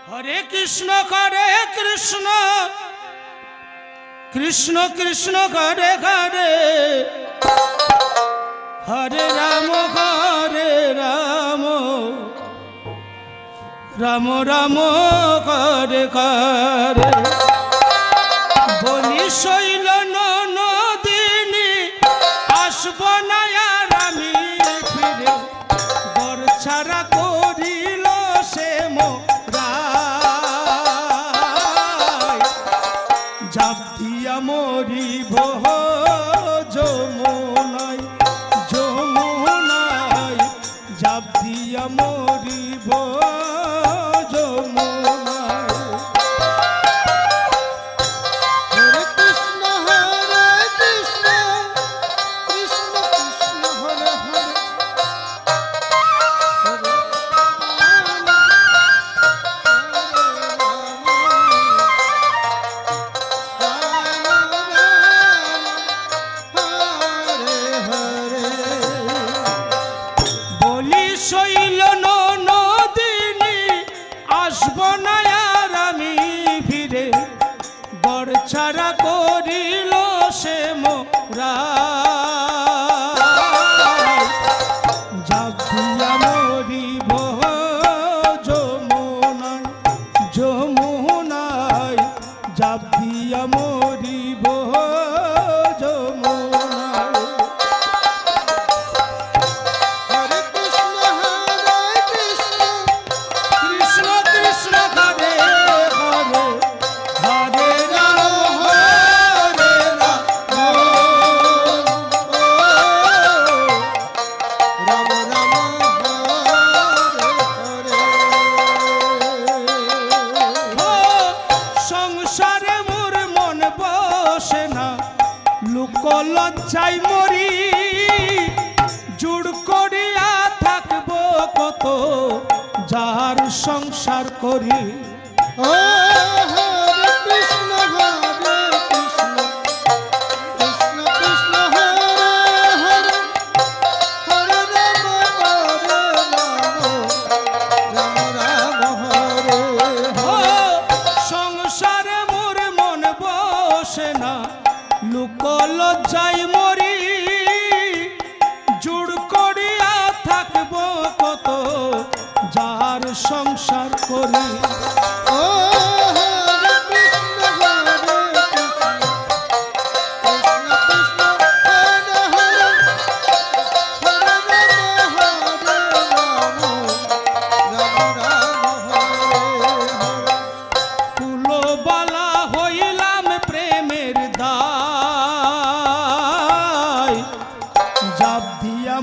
হরে কৃষ্ণ করে কৃষ্ণ কৃষ্ণ কৃষ্ণ করে করে হরে রাম রাম রাম করে করে বলি শৈল নদিনী আসব না আর আমি ফিরে বর ছাড়া করিল সে জাপ দিয়া মরিব যমুনায় যমুনায় জাপ দিয়া মরিব শৈল নদিনী আসব না আর আমি ফিরে বর ছাড়া করিল সে জাপ দিয়া মরিব যমুনায় যমুনায় জাপ দিয়া মরিব লজ্জায় মরি জুড় করিয়া থাকব কত যার সংসার করি ও হরে কৃষ্ণ কৃষ্ণ কৃষ্ণ কৃষ্ণ হরে হরে হরে রাম রাম হরে হরে সংসারে মোর মন বসে না লোক লজ্জায় মরি জুড় করিয়া থাকব কত যার সংসার করি ও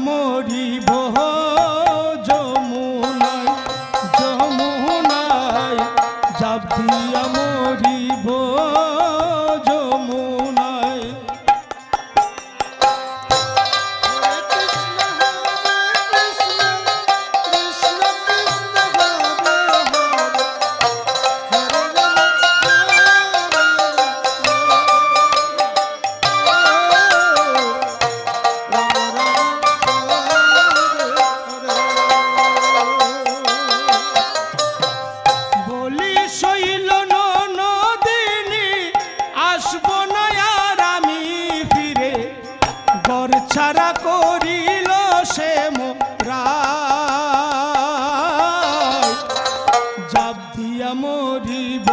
মরিব যমুনায় যমুনায় জাপ দিয়া মরিব যমুনায় ছাড়া করিল সে জাপ দিয়া মরিব